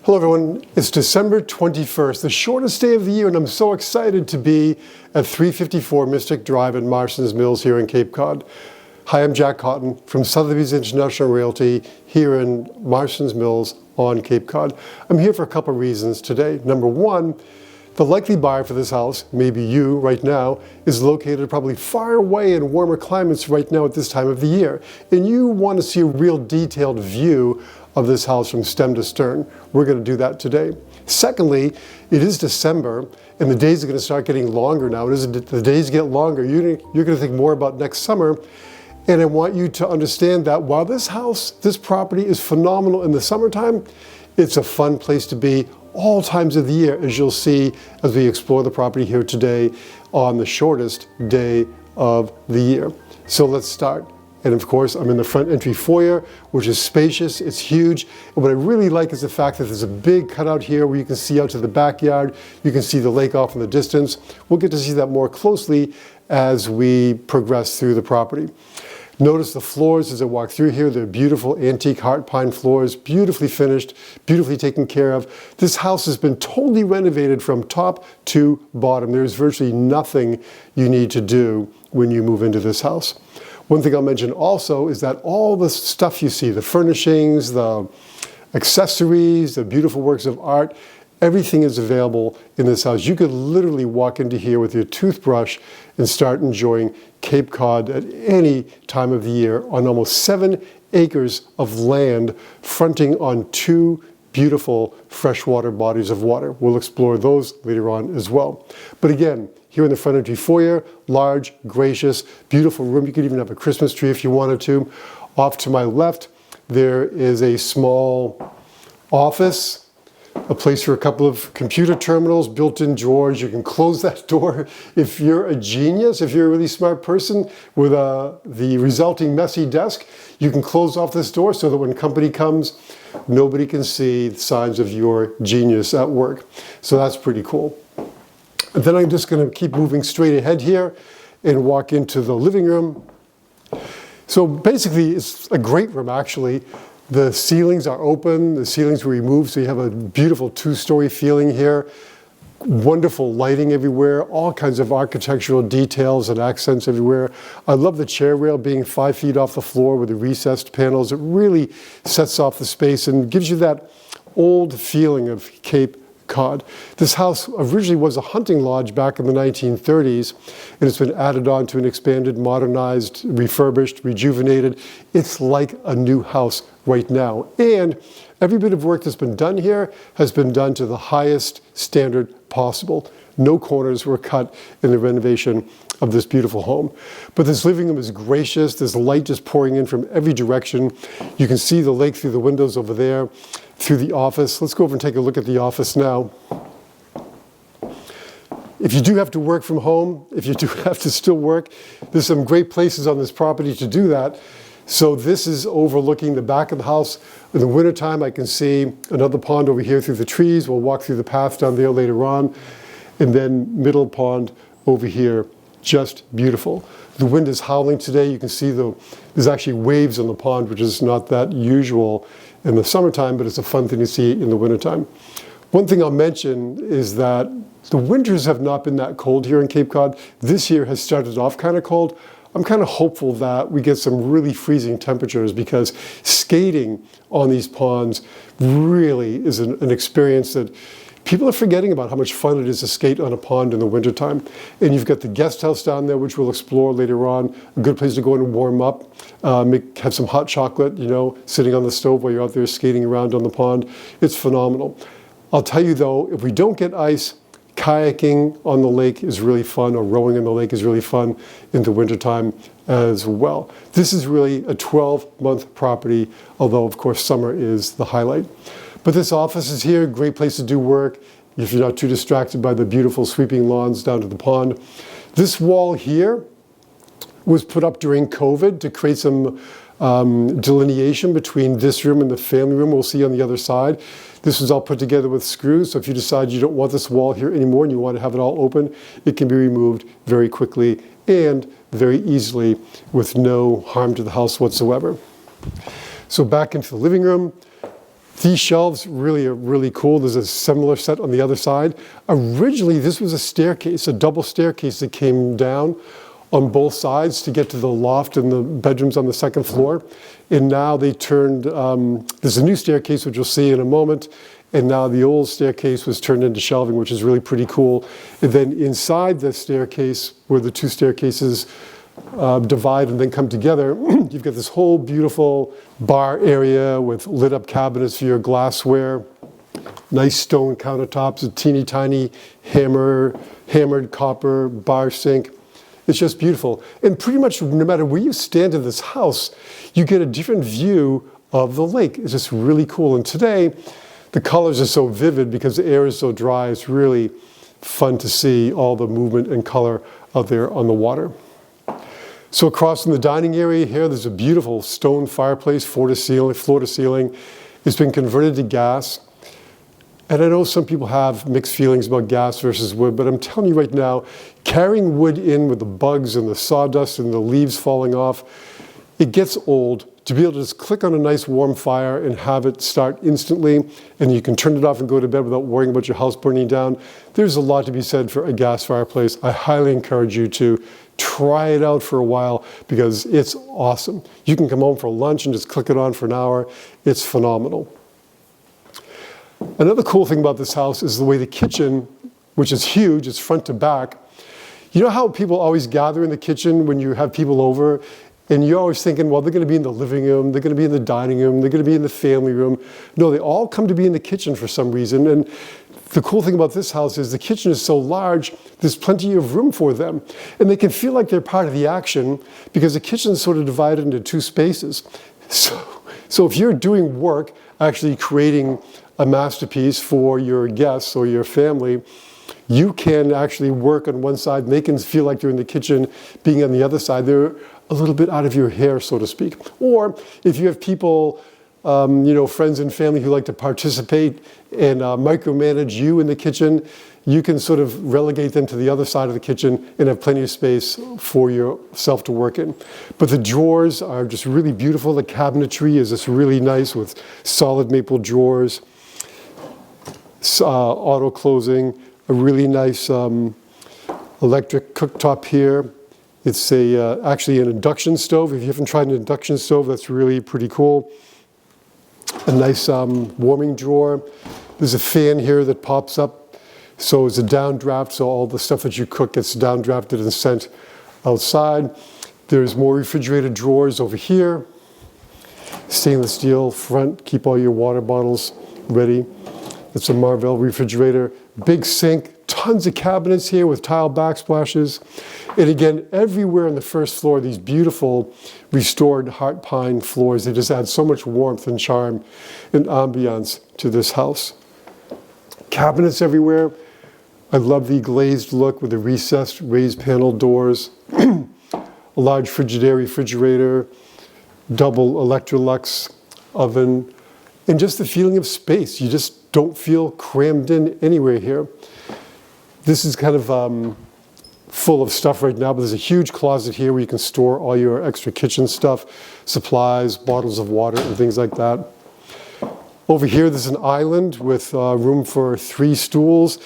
Hello everyone, it's December 21st, the shortest day of the year, and I'm so excited to be at 354 Mystic Drive in Marstons Mills here in Cape Cod. Hi, I'm Jack Cotton from Sotheby's International Realty here in Marstons Mills on Cape Cod. I'm here for a couple of reasons today. Number one, the likely buyer for this house, maybe you right now, is located probably far away in warmer climates right now at this time of the year, and you want to see a real detailed view of this house from stem to stern. We're going to do that today. Secondly, it is December and the days are going to start getting longer now. As the days get longer, you're going to think more about next summer. And I want you to understand that while this house, this property is phenomenal in the summertime, it's a fun place to be all times of the year, as you'll see as we explore the property here today on the shortest day of the year. So let's start. And of course, I'm in the front entry foyer, which is spacious, it's huge. And what I really like is the fact that there's a big cutout here where you can see out to the backyard. You can see the lake off in the distance. We'll get to see that more closely as we progress through the property. Notice the floors as I walk through here. They're beautiful antique heart pine floors, beautifully finished, beautifully taken care of. This house has been totally renovated from top to bottom. There's virtually nothing you need to do when you move into this house. One thing I'll mention also is that all the stuff you see, the furnishings, the accessories, the beautiful works of art, everything is available in this house. You could literally walk into here with your toothbrush and start enjoying Cape Cod at any time of the year on almost 7 acres of land fronting on 2 beautiful freshwater bodies of water. We'll explore those later on as well. But again, here in the front entry foyer, large, gracious, beautiful room. You could even have a Christmas tree if you wanted to. Off to my left, there is a small office, a place for a couple of computer terminals, built-in drawers. You can close that door if you're a genius, if you're a really smart person with the resulting messy desk. You can close off this door so that when company comes, nobody can see the signs of your genius at work. So that's pretty cool. And then I'm just going to keep moving straight ahead here and walk into the living room. So basically, it's a great room, actually. The ceilings are open, the ceilings were removed, so you have a beautiful 2-story feeling here. Wonderful lighting everywhere, all kinds of architectural details and accents everywhere. I love the chair rail being 5 feet off the floor with the recessed panels. It really sets off the space and gives you that old feeling of Cape Cod. This house originally was a hunting lodge back in the 1930s, and it's been added on to an expanded, modernized, refurbished, rejuvenated. It's like a new house right now. And every bit of work that's been done here has been done to the highest standard possible. No corners were cut in the renovation of this beautiful home. But this living room is gracious. There's light just pouring in from every direction. You can see the lake through the windows over there, through the office. Let's go over and take a look at the office now. If you do have to work from home, if you do have to still work, there's some great places on this property to do that. So this is overlooking the back of the house. In the wintertime, I can see another pond over here through the trees. We'll walk through the path down there later on. And then middle pond over here, just beautiful. The wind is howling today. You can see there's actually waves on the pond, which is not that usual in the summertime, but it's a fun thing to see in the wintertime. One thing I'll mention is that the winters have not been that cold here in Cape Cod. This year has started off kind of cold. I'm kind of hopeful that we get some really freezing temperatures because skating on these ponds really is an experience that people are forgetting about how much fun it is to skate on a pond in the wintertime. And you've got the guest house down there, which we'll explore later on. A good place to go and warm up, have some hot chocolate, sitting on the stove while you're out there skating around on the pond. It's phenomenal. I'll tell you though, if we don't get ice, kayaking on the lake is really fun, or rowing on the lake is really fun in the wintertime as well. This is really a 12-month property, although of course summer is the highlight. But this office is here, great place to do work if you're not too distracted by the beautiful sweeping lawns down to the pond. This wall here was put up during COVID to create some delineation between this room and the family room we'll see on the other side. This was all put together with screws, so if you decide you don't want this wall here anymore and you want to have it all open, it can be removed very quickly and very easily with no harm to the house whatsoever. So back into the living room. These shelves really are really cool. There's a similar set on the other side. Originally, this was a staircase, a double staircase that came down on both sides to get to the loft and the bedrooms on the second floor. And now they turned, there's a new staircase, which you'll see in a moment. And now the old staircase was turned into shelving, which is really pretty cool. And then inside the staircase, where the two staircases divide and then come together, you've got this whole beautiful bar area with lit up cabinets for your glassware, nice stone countertops, a teeny tiny hammered copper bar sink. It's just beautiful. And pretty much no matter where you stand in this house, you get a different view of the lake. It's just really cool. And today, the colors are so vivid because the air is so dry. It's really fun to see all the movement and color out there on the water. So across from the dining area here, there's a beautiful stone fireplace, floor to ceiling. It's been converted to gas. And I know some people have mixed feelings about gas versus wood, but I'm telling you right now, carrying wood in with the bugs and the sawdust and the leaves falling off, it gets old. To be able to just click on a nice warm fire and have it start instantly, and you can turn it off and go to bed without worrying about your house burning down, there's a lot to be said for a gas fireplace. I highly encourage you to try it out for a while because it's awesome. You can come home for lunch and just click it on for an hour. It's phenomenal. Another cool thing about this house is the way the kitchen, which is huge, it's front to back. You know how people always gather in the kitchen when you have people over, and you're always thinking, well, they're going to be in the living room, they're going to be in the dining room, they're going to be in the family room. No, they all come to be in the kitchen for some reason. And the cool thing about this house is the kitchen is so large, there's plenty of room for them. And they can feel like they're part of the action because the kitchen is sort of divided into two spaces. So if you're doing work, actually creating a masterpiece for your guests or your family, you can actually work on one side and they can feel like they're in the kitchen being on the other side. They're a little bit out of your hair, so to speak. Or if you have people, friends and family who like to participate and micromanage you in the kitchen, you can sort of relegate them to the other side of the kitchen and have plenty of space for yourself to work in. But the drawers are just really beautiful. The cabinetry is just really nice with solid maple drawers, auto closing, a really nice electric cooktop here. It's actually an induction stove. If you haven't tried an induction stove, that's really pretty cool. A nice warming drawer. There's a fan here that pops up. So it's a downdraft, so all the stuff that you cook gets downdrafted and sent outside. There's more refrigerated drawers over here. Stainless steel front, keep all your water bottles ready. It's a Marvel refrigerator. Big sink, tons of cabinets here with tile backsplashes. And again, everywhere on the first floor, these beautiful restored heart pine floors. They just add so much warmth and charm and ambiance to this house. Cabinets everywhere. I love the glazed look with the recessed raised panel doors. A large Frigidaire refrigerator, double Electrolux oven, and just the feeling of space. You just don't feel crammed in anywhere here. This is kind of full of stuff right now, but there's a huge closet here where you can store all your extra kitchen stuff, supplies, bottles of water, and things like that. Over here, there's an island with room for 3 stools.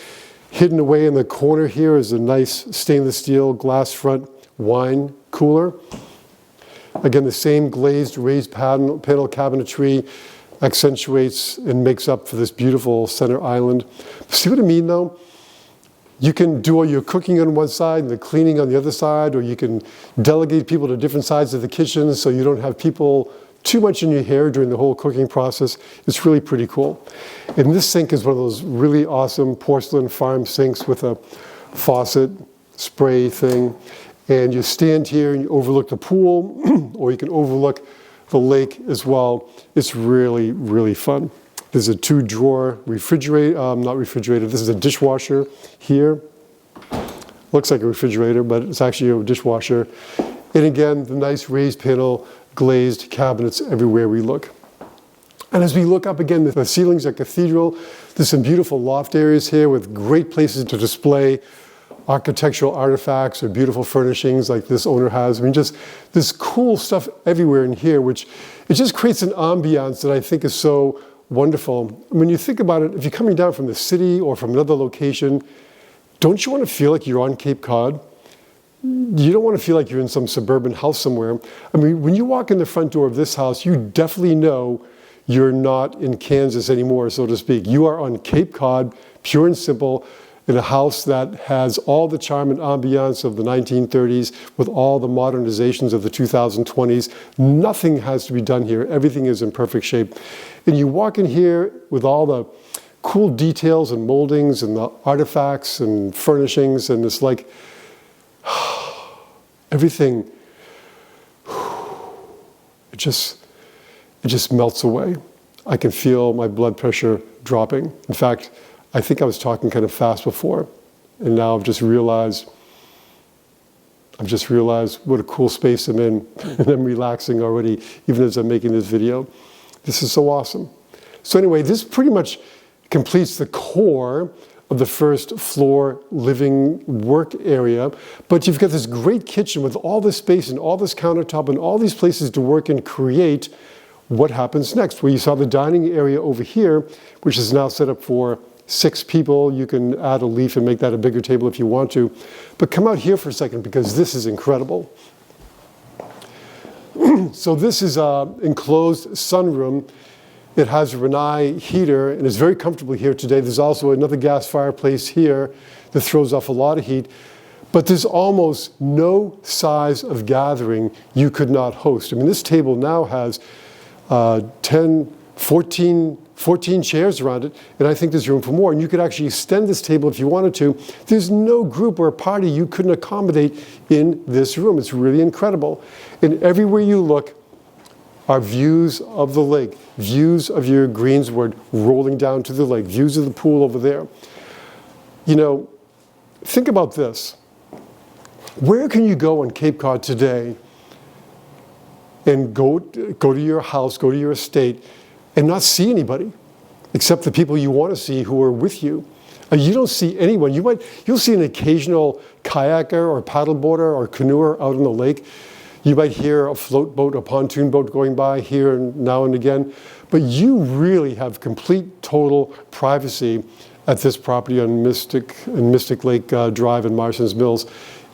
Hidden away in the corner here is a nice stainless steel glass front wine cooler. Again, the same glazed raised panel cabinetry accentuates and makes up for this beautiful center island. See what I mean, though? You can do all your cooking on one side and the cleaning on the other side, or you can delegate people to different sides of the kitchen so you don't have people too much in your hair during the whole cooking process. It's really pretty cool. And this sink is one of those really awesome porcelain farm sinks with a faucet spray thing. And you stand here and you overlook the pool, or you can overlook the lake as well. It's really, really fun. There's a 2-drawer refrigerator, not refrigerator, this is a dishwasher here. Looks like a refrigerator, but it's actually a dishwasher. And again, the nice raised panel glazed cabinets everywhere we look. And as we look up again, the ceilings are cathedral. There's some beautiful loft areas here with great places to display architectural artifacts or beautiful furnishings like this owner has. I mean, just this cool stuff everywhere in here, which it just creates an ambiance that I think is so wonderful. When you think about it, if you're coming down from the city or from another location, don't you want to feel like you're on Cape Cod? You don't want to feel like you're in some suburban house somewhere. I mean, when you walk in the front door of this house, you definitely know you're not in Kansas anymore, so to speak. You are on Cape Cod, pure and simple, in a house that has all the charm and ambiance of the 1930s with all the modernizations of the 2020s. Nothing has to be done here. Everything is in perfect shape. And you walk in here with all the cool details and moldings and the artifacts and furnishings, and it's like everything, it just melts away. I can feel my blood pressure dropping. In fact, I think I was talking kind of fast before, and now I've just realized what a cool space I'm in, and I'm relaxing already, even as I'm making this video. This is so awesome. So anyway, this pretty much completes the core of the first floor living work area, but you've got this great kitchen with all this space and all this countertop and all these places to work and create what happens next. Where you saw the dining area over here, which is now set up for 6 people. You can add a leaf and make that a bigger table if you want to. But come out here for a second, because this is incredible. So this is an enclosed sunroom. It has a Rinnai heater and is very comfortable here today. There's also another gas fireplace here that throws off a lot of heat. But there's almost no size of gathering you could not host. I mean, this table now has 10, 14 chairs around it, and I think there's room for more. And you could actually extend this table if you wanted to. There's no group or party you couldn't accommodate in this room. It's really incredible. And everywhere you look are views of the lake, views of your greensward rolling down to the lake, views of the pool over there. You know, think about this. Where can you go on Cape Cod today and go to your house, go to your estate, and not see anybody except the people you want to see who are with you? You don't see anyone. You'll see an occasional kayaker or paddleboarder or canoer out on the lake. You might hear a float boat, a pontoon boat going by here and now and again, but you really have complete, total privacy at this property on Mystic Lake Drive in Marstons Mills.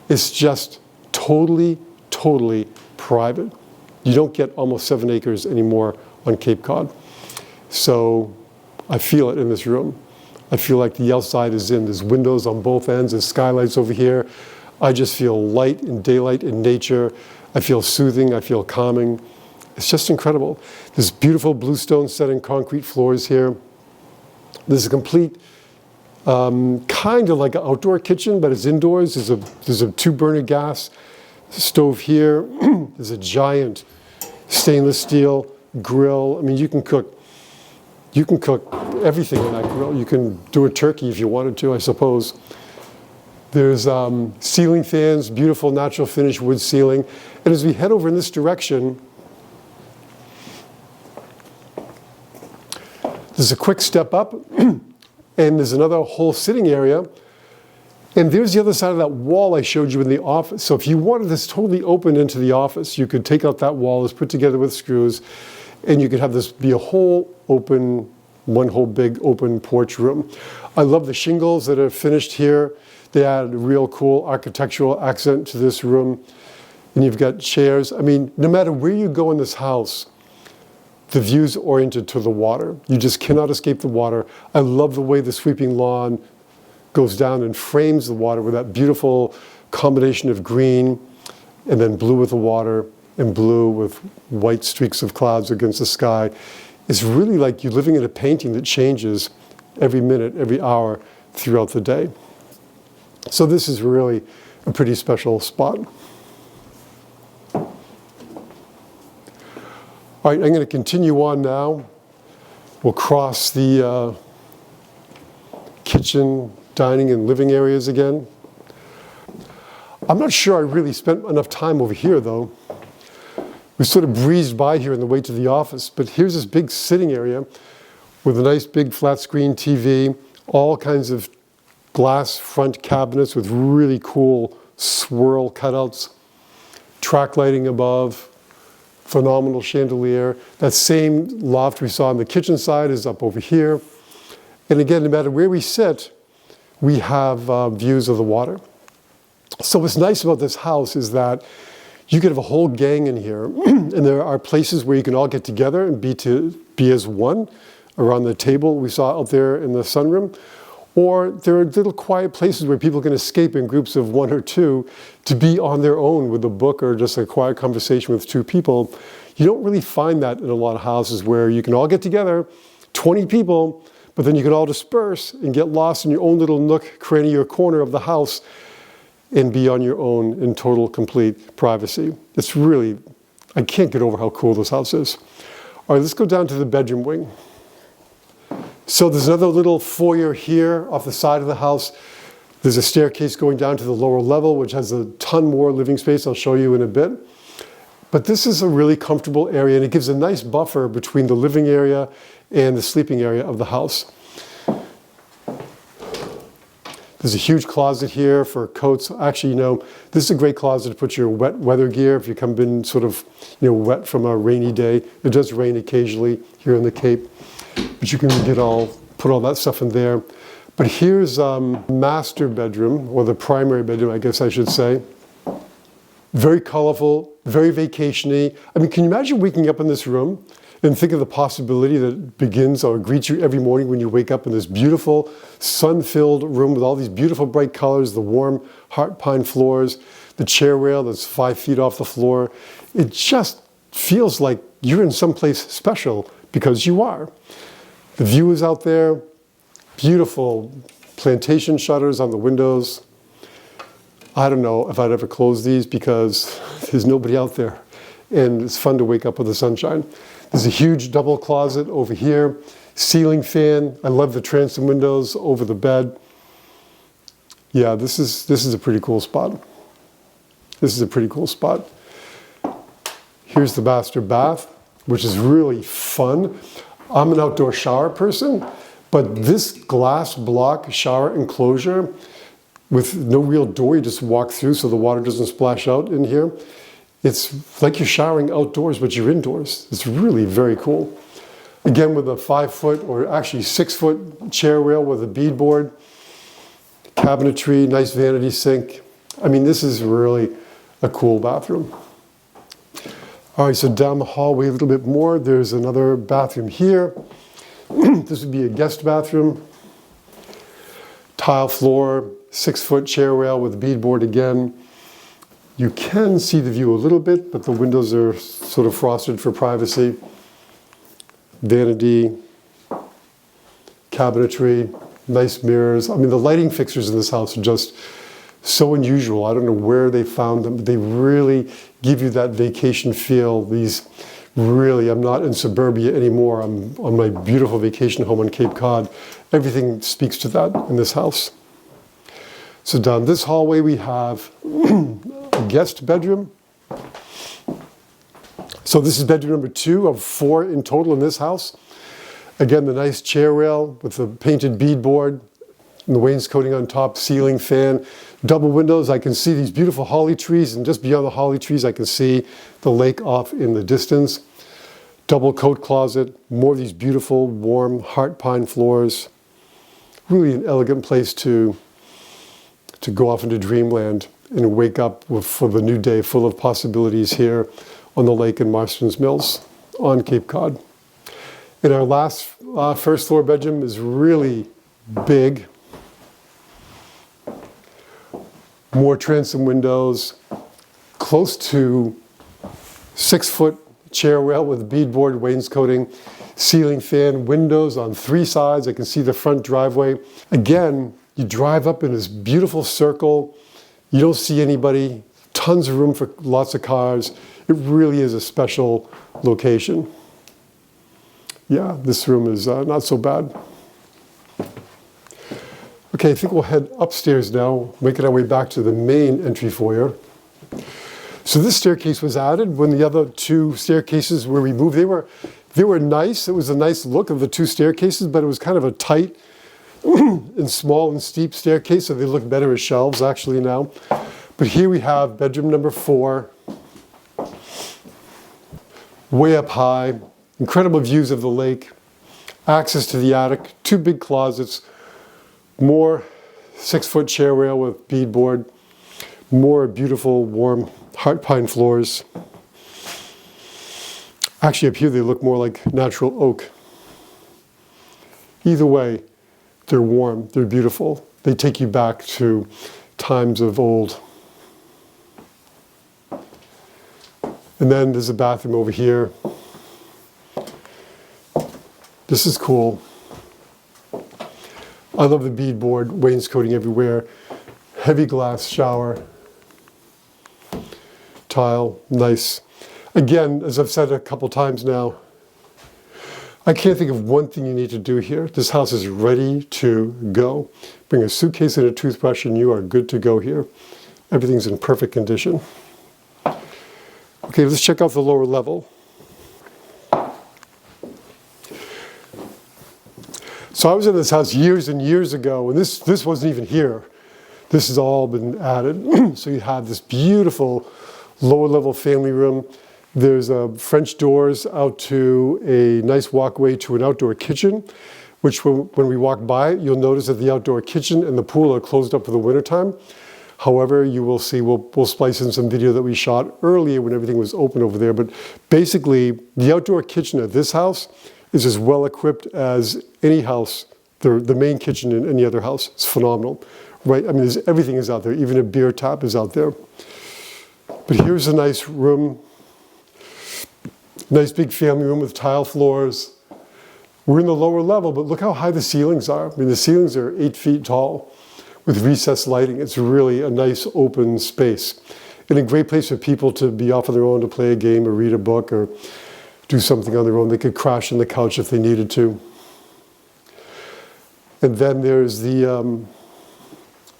It's just totally, totally private. You don't get almost 7 acres anymore on Cape Cod. So I feel it in this room. I feel like the outside is in. There's windows on both ends, there's skylights over here. I just feel light and daylight in nature. I feel soothing, I feel calming. It's just incredible. There's beautiful bluestone set in concrete floors here. There's a complete, kind of like an outdoor kitchen, but it's indoors. There's a 2-burner gas stove here. There's a giant stainless steel grill. I mean, you can cook everything in that grill. You can do a turkey if you wanted to, I suppose. There's ceiling fans, beautiful natural finish wood ceiling. And as we head over in this direction, there's a quick step up, and there's another whole sitting area. And there's the other side of that wall I showed you in the office. So if you wanted this totally open into the office, you could take out that wall, it's put together with screws, and you could have this be a whole open, one whole big open porch room. I love the shingles that are finished here. They add a real cool architectural accent to this room. And you've got chairs. I mean, no matter where you go in this house, the view's oriented to the water. You just cannot escape the water. I love the way the sweeping lawn goes down and frames the water with that beautiful combination of green and then blue with the water and blue with white streaks of clouds against the sky. It's really like you're living in a painting that changes every minute, every hour throughout the day. So this is really a pretty special spot. All right, I'm going to continue on now. We'll cross the kitchen, dining, and living areas again. I'm not sure I really spent enough time over here, though. We sort of breezed by here on the way to the office, but here's this big sitting area with a nice big flat screen TV, all kinds of glass front cabinets with really cool swirl cutouts, track lighting above, phenomenal chandelier. That same loft we saw on the kitchen side is up over here. And again, no matter where we sit, we have views of the water. So what's nice about this house is that you could have a whole gang in here, and there are places where you can all get together and be as one around the table we saw out there in the sunroom. Or there are little quiet places where people can escape in groups of 1 or 2 to be on their own with a book or just a quiet conversation with 2 people. You don't really find that in a lot of houses where you can all get together, 20 people, but then you can all disperse and get lost in your own little nook, cranny, or corner of the house and be on your own in total, complete privacy. It's really, I can't get over how cool this house is. All right, let's go down to the bedroom wing. So there's another little foyer here off the side of the house. There's a staircase going down to the lower level, which has a ton more living space. I'll show you in a bit. But this is a really comfortable area, and it gives a nice buffer between the living area and the sleeping area of the house. There's a huge closet here for coats. Actually, you know, this is a great closet to put your wet weather gear if you come in sort of, you know, wet from a rainy day. It does rain occasionally here in the Cape, but you can put all that stuff in there. But here's master bedroom, or the primary bedroom, I guess I should say. Very colorful, very vacation-y. I mean, can you imagine waking up in this room and think of the possibility that begins or greets you every morning when you wake up in this beautiful, sun-filled room with all these beautiful bright colors, the warm heart pine floors, the chair rail that's 5 feet off the floor. It just feels like you're in someplace special because you are. The view is out there, beautiful plantation shutters on the windows. I don't know if I'd ever close these because there's nobody out there. And it's fun to wake up with the sunshine. There's a huge double closet over here, ceiling fan. I love the transom windows over the bed. Yeah, this is a pretty cool spot. This is a pretty cool spot. Here's the master bath, which is really fun. I'm an outdoor shower person, but this glass block shower enclosure with no real door, you just walk through so the water doesn't splash out in here. It's like you're showering outdoors, but you're indoors. It's really very cool. Again, with a 5 foot or actually 6 foot chair rail with a beadboard, cabinetry, nice vanity sink. I mean, this is really a cool bathroom. All right, so down the hallway a little bit more, there's another bathroom here. This would be a guest bathroom. Tile floor, 6 foot chair rail with beadboard again. You can see the view a little bit, but the windows are sort of frosted for privacy. Vanity, cabinetry, nice mirrors. I mean, the lighting fixtures in this house are just so unusual. I don't know where they found them, but they really give you that vacation feel. These really, I'm not in suburbia anymore. I'm on my beautiful vacation home on Cape Cod. Everything speaks to that in this house. So down this hallway we have a guest bedroom. So this is bedroom number 2 of 4 in total in this house. Again, the nice chair rail with the painted beadboard and the wainscoting on top, ceiling fan, double windows. I can see these beautiful holly trees, and just beyond the holly trees I can see the lake off in the distance. Double coat closet, more of these beautiful, warm, heart pine floors. Really an elegant place to go off into dreamland and wake up for the new day full of possibilities here on the lake in Marstons Mills on Cape Cod. And our last first floor bedroom is really big. More transom windows, close to 6 foot chair rail with beadboard wainscoting, ceiling fan, windows on 3 sides. I can see the front driveway. Again, you drive up in this beautiful circle. You don't see anybody. Tons of room for lots of cars. It really is a special location. Yeah, this room is not so bad. Okay, I think we'll head upstairs now, making our way back to the main entry foyer. So this staircase was added when the other 2 staircases were removed. They were nice. It was a nice look of the 2 staircases, but it was kind of a tight and small and steep staircase, so they look better as shelves actually now. But here we have bedroom number 4. way up high, incredible views of the lake, access to the attic, 2 big closets, more 6-foot chair rail with beadboard, more beautiful warm heart pine floors. Actually up here they look more like natural oak. Either way, they're warm, they're beautiful. They take you back to times of old. And then there's a bathroom over here. This is cool. I love the beadboard, wainscoting everywhere. Heavy glass shower. Tile, nice. Again, as I've said a couple times now, I can't think of one thing you need to do here. This house is ready to go. Bring a suitcase and a toothbrush and you are good to go here. Everything's in perfect condition. Okay, let's check out the lower level. So I was in this house years and years ago, and this wasn't even here. This has all been added. So you have this beautiful lower level family room. There's French doors out to a nice walkway to an outdoor kitchen, which when we walk by, you'll notice that the outdoor kitchen and the pool are closed up for the wintertime. However, you will see, we'll splice in some video that we shot earlier when everything was open over there. But basically, the outdoor kitchen at this house is as well equipped as any house, the main kitchen in any other house. It's phenomenal, right? I mean, everything is out there. Even a beer tap is out there. But here's a nice room. Nice big family room with tile floors. We're in the lower level, but look how high the ceilings are. I mean, the ceilings are 8 feet tall with recessed lighting. It's really a nice open space and a great place for people to be off on their own to play a game or read a book or do something on their own. They could crash on the couch if they needed to. And then there's the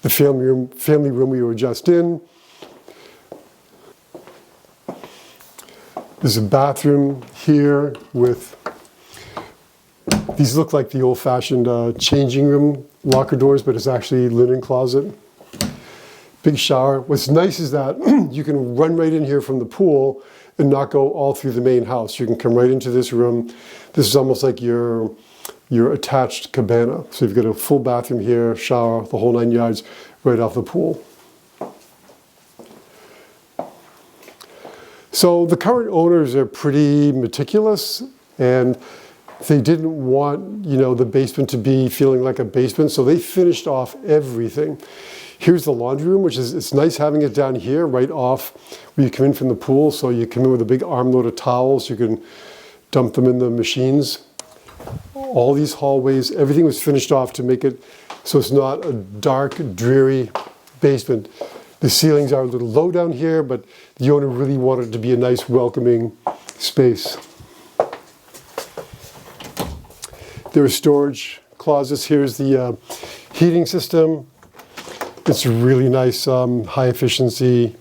family room we were just in. There's a bathroom here with, these look like the old-fashioned changing room locker doors, but it's actually linen closet. Big shower. What's nice is that you can run right in here from the pool and not go all through the main house. You can come right into this room. This is almost like your attached cabana. So you've got a full bathroom here, shower, the whole 9 yards, right off the pool. So the current owners are pretty meticulous, and they didn't want, the basement to be feeling like a basement, so they finished off everything. Here's the laundry room, which is, it's nice having it down here, right off where you come in from the pool. So you come in with a big armload of towels, you can dump them in the machines. All these hallways, everything was finished off to make it so it's not a dark, dreary basement. The ceilings are a little low down here, but the owner really wanted it to be a nice, welcoming space. There are storage closets. Here's the heating system. It's a really nice, high efficiency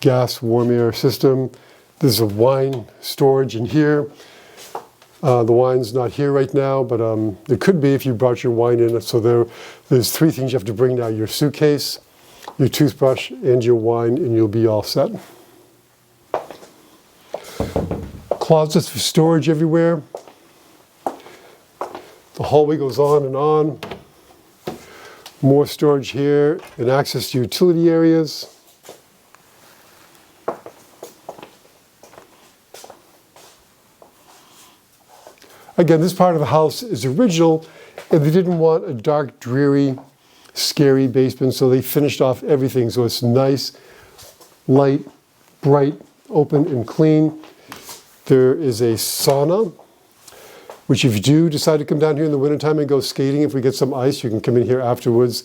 gas warm air system. There's a wine storage in here. The wine's not here right now, but it could be if you brought your wine in. So there's 3 things you have to bring now: your suitcase, your toothbrush, and your wine, and you'll be all set. Closets for storage everywhere. The hallway goes on and on. More storage here and access to utility areas. Again, this part of the house is original, and they didn't want a dark, dreary, scary basement, so they finished off everything. So it's nice, light, bright, open, and clean. There is a sauna, which if you do decide to come down here in the wintertime and go skating, if we get some ice, you can come in here afterwards,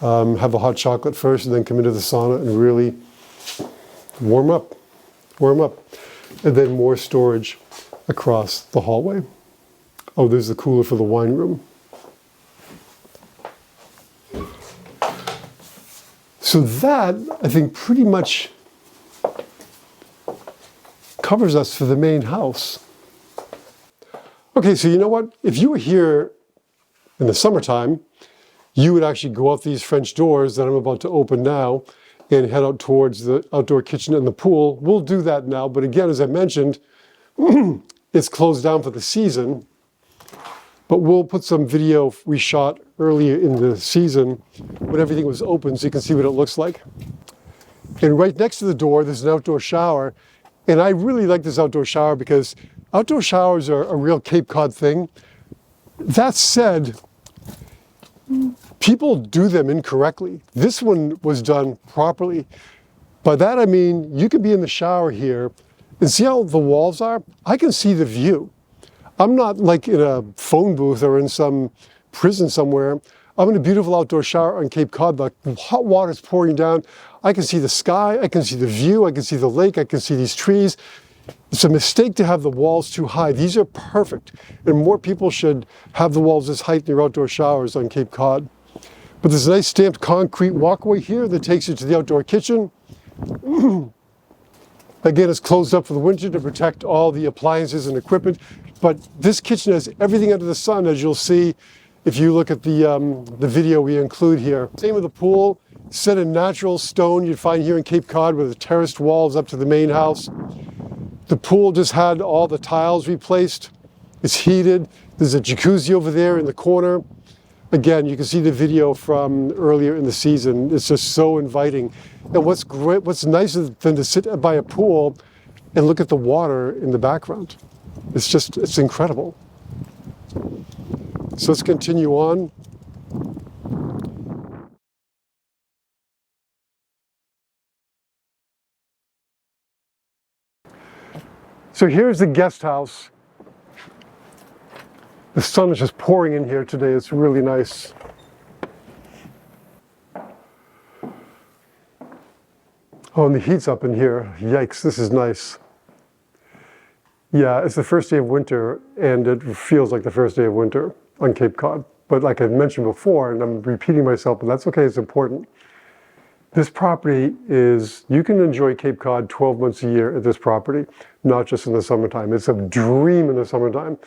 have a hot chocolate first, and then come into the sauna and really warm up. And then more storage across the hallway. Oh, there's the cooler for the wine room. So that, I think, pretty much covers us for the main house. Okay, so you know what? If you were here in the summertime, you would actually go out these French doors that I'm about to open now and head out towards the outdoor kitchen and the pool. We'll do that now, but again, as I mentioned, It's closed down for the season, but we'll put some video we shot earlier in the season when everything was open so you can see what it looks like. And right next to the door, there's an outdoor shower. And I really like this outdoor shower because outdoor showers are a real Cape Cod thing. That said, people do them incorrectly. This one was done properly. By that I mean, you can be in the shower here and see how the walls are? I can see the view. I'm not like in a phone booth or in some prison somewhere. I'm in a beautiful outdoor shower on Cape Cod. The hot water's pouring down. I can see the sky, I can see the view, I can see the lake, I can see these trees. It's a mistake to have the walls too high. These are perfect. And more people should have the walls this height in their outdoor showers on Cape Cod. But there's a nice stamped concrete walkway here that takes you to the outdoor kitchen. Again, it's closed up for the winter to protect all the appliances and equipment. But this kitchen has everything under the sun, as you'll see if you look at the video we include here. Same with the pool, set in natural stone you'd find here in Cape Cod with the terraced walls up to the main house. The pool just had all the tiles replaced. It's heated. There's a jacuzzi over there in the corner. Again, you can see the video from earlier in the season. It's just so inviting. And what's great, what's nicer than to sit by a pool and look at the water in the background. It's incredible. So let's continue on. So here's the guest house. The sun is just pouring in here today. It's really nice. Oh, and the heat's up in here. Yikes, this is nice. Yeah, it's the first day of winter, and it feels like the first day of winter on Cape Cod. But like I mentioned before, and I'm repeating myself, but that's okay, it's important. This property is, you can enjoy Cape Cod 12 months a year at this property, not just in the summertime. It's a dream in the summertime,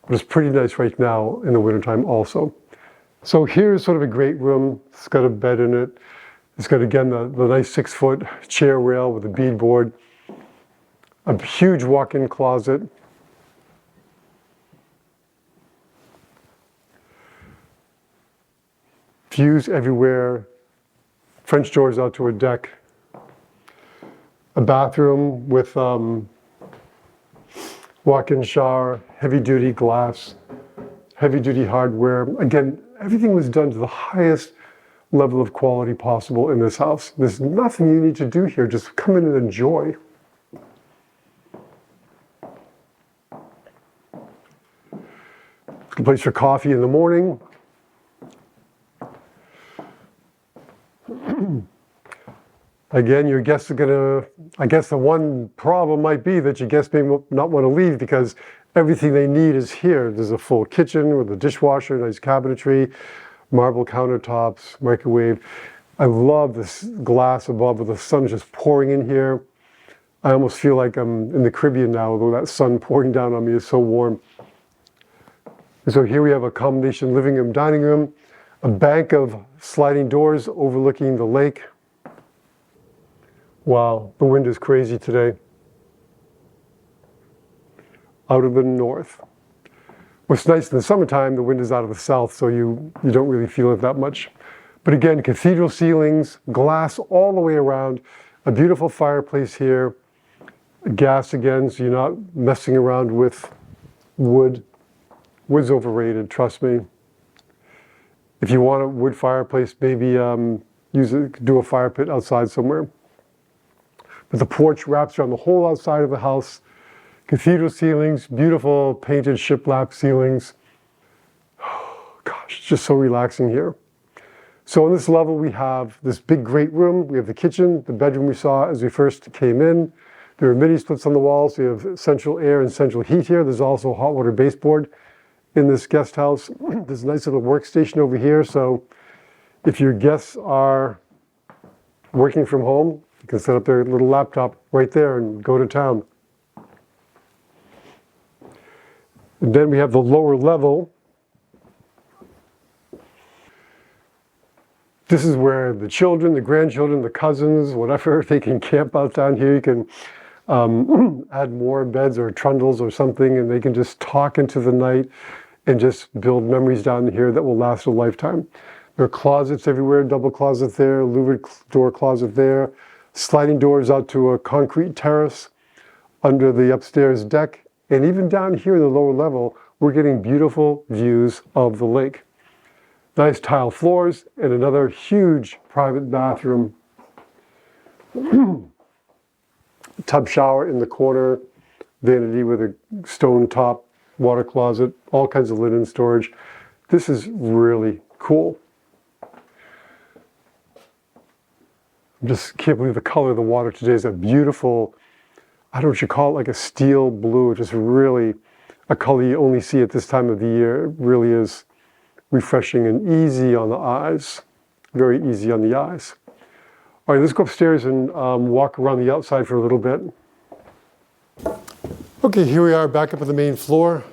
but it's pretty nice right now in the wintertime also. So here's sort of a great room. It's got a bed in it. It's got, again, the nice 6-foot chair rail with a beadboard. A huge walk-in closet. Views everywhere. French doors out to a deck. A bathroom with walk-in shower, heavy-duty glass, heavy-duty hardware. Again, everything was done to the highest level of quality possible in this house. There's nothing you need to do here. Just come in and enjoy. A place for coffee in the morning. Again, your guests are gonna, I guess the one problem might be that your guests may not want to leave because everything they need is here. There's a full kitchen with a dishwasher, nice cabinetry, marble countertops, microwave. I love this glass above with the sun just pouring in here. I almost feel like I'm in the Caribbean now, although that sun pouring down on me is so warm. And so here we have a combination living room, dining room, a bank of sliding doors overlooking the lake. Wow, the wind is crazy today. Out of the north. What's nice in the summertime, the wind is out of the south, so you don't really feel it that much. But again, cathedral ceilings, glass all the way around, a beautiful fireplace here, gas again, so you're not messing around with wood. Wood's overrated, trust me. If you want a wood fireplace, maybe do a fire pit outside somewhere. But the porch wraps around the whole outside of the house. Cathedral ceilings, beautiful painted shiplap ceilings. Oh, gosh, it's just so relaxing here. So on this level we have this big great room. We have the kitchen, the bedroom we saw as we first came in. There are mini splits on the walls. We have central air and central heat here. There's also a hot water baseboard in this guest house. There's a nice little workstation over here. So if your guests are working from home, you can set up their little laptop right there and go to town. And then we have the lower level. This is where the children, the grandchildren, the cousins, whatever, they can camp out down here. You can add more beds or trundles or something, and they can just talk into the night and just build memories down here that will last a lifetime. There are closets everywhere, double closet there, louvered door closet there, sliding doors out to a concrete terrace under the upstairs deck, and even down here in the lower level, we're getting beautiful views of the lake. Nice tile floors and another huge private bathroom. Tub shower in the corner, vanity with a stone top, water closet, all kinds of linen storage. This is really cool. I just can't believe the color of the water today is a beautiful, I don't know what you call it, like a steel blue. Just really a color you only see at this time of the year. It really is refreshing and easy on the eyes. Very easy on the eyes. All right, let's go upstairs and walk around the outside for a little bit. Okay, here we are back up at the main floor.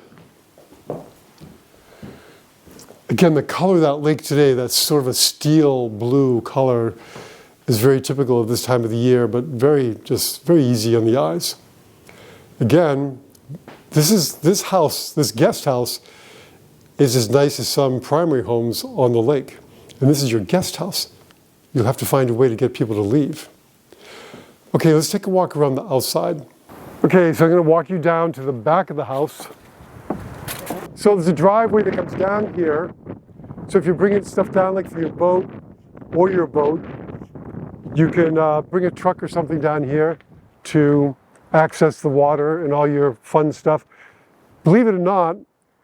Again, the color of that lake today, that's sort of a steel blue color, is very typical of this time of the year, but very easy on the eyes. Again, this guest house is as nice as some primary homes on the lake. And this is your guest house. You'll have to find a way to get people to leave. Okay, let's take a walk around the outside. Okay, so I'm going to walk you down to the back of the house. So there's a driveway that comes down here. So if you're bringing stuff down, like for your boat or your boat, you can bring a truck or something down here to access the water and all your fun stuff. Believe it or not,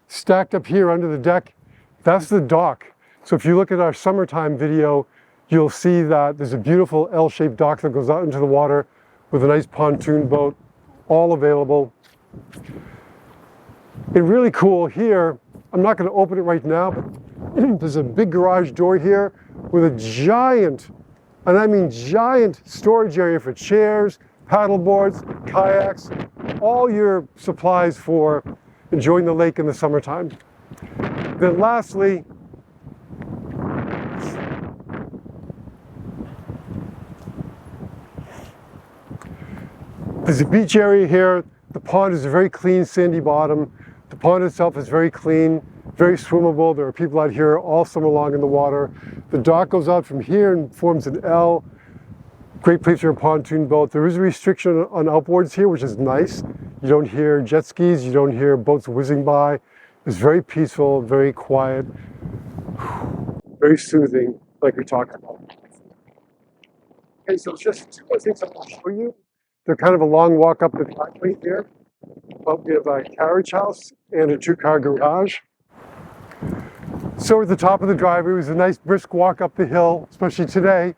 stacked up here under the deck, that's the dock. So if you look at our summertime video, you'll see that there's a beautiful L-shaped dock that goes out into the water with a nice pontoon boat, all available. And really cool here, I'm not going to open it right now, but there's a big garage door here with a giant, and I mean giant, storage area for chairs, paddle boards, kayaks, all your supplies for enjoying the lake in the summertime. Then lastly, there's a beach area here. The pond is a very clean sandy bottom. The pond itself is very clean, very swimmable. There are people out here all summer long in the water. The dock goes out from here and forms an L. Great place for a pontoon boat. There is a restriction on outboards here, which is nice. You don't hear jet skis, you don't hear boats whizzing by. It's very peaceful, very quiet, very soothing, like we talked about. Okay, so just two more things I want to show you. They're kind of a long walk up the driveway here, but we have a carriage house and a two-car garage. So at the top of the driveway was a nice brisk walk up the hill, especially today,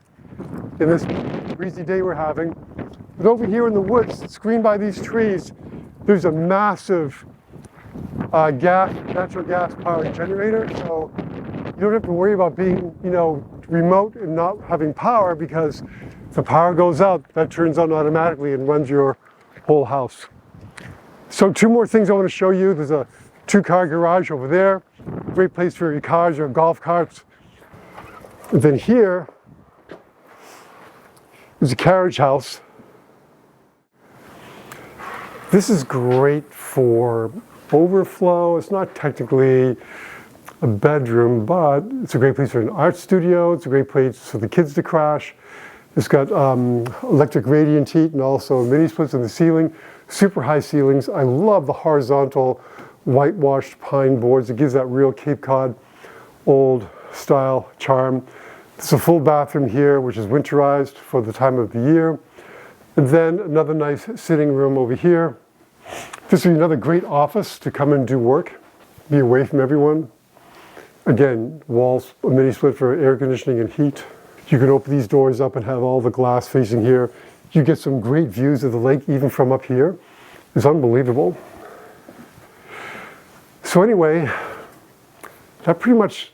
in this breezy day we're having. But over here in the woods, screened by these trees, there's a massive natural gas powered generator. So you don't have to worry about being, remote and not having power, because if the power goes out, that turns on automatically and runs your whole house. So two more things I want to show you. There's a two-car garage over there. Great place for your cars or golf carts. And then here is a carriage house. This is great for overflow. It's not technically a bedroom, but it's a great place for an art studio. It's a great place for the kids to crash. It's got electric radiant heat and also mini splits in the ceiling, super high ceilings. I love the horizontal whitewashed pine boards. It gives that real Cape Cod old style charm. There's a full bathroom here, which is winterized for the time of the year. And then another nice sitting room over here. This would be another great office to come and do work, be away from everyone. Again, walls, a mini split for air conditioning and heat. You can open these doors up and have all the glass facing here. You get some great views of the lake even from up here. It's unbelievable. So anyway, that pretty much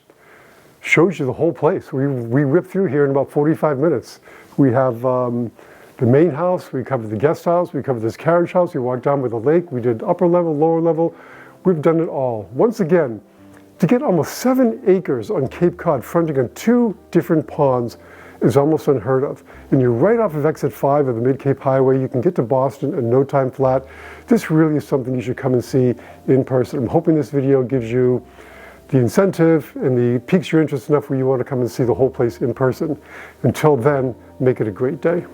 shows you the whole place. We ripped through here in about 45 minutes. We have the main house, we covered the guest house, we covered this carriage house, we walked down with the lake, we did upper level, lower level. We've done it all. Once again, to get almost 7 acres on Cape Cod, fronting on 2 different ponds, is almost unheard of. And you're right off of exit 5 of the Mid-Cape Highway. You can get to Boston in no time flat. This really is something you should come and see in person. I'm hoping this video gives you the incentive and piques your interest enough where you want to come and see the whole place in person. Until then, make it a great day.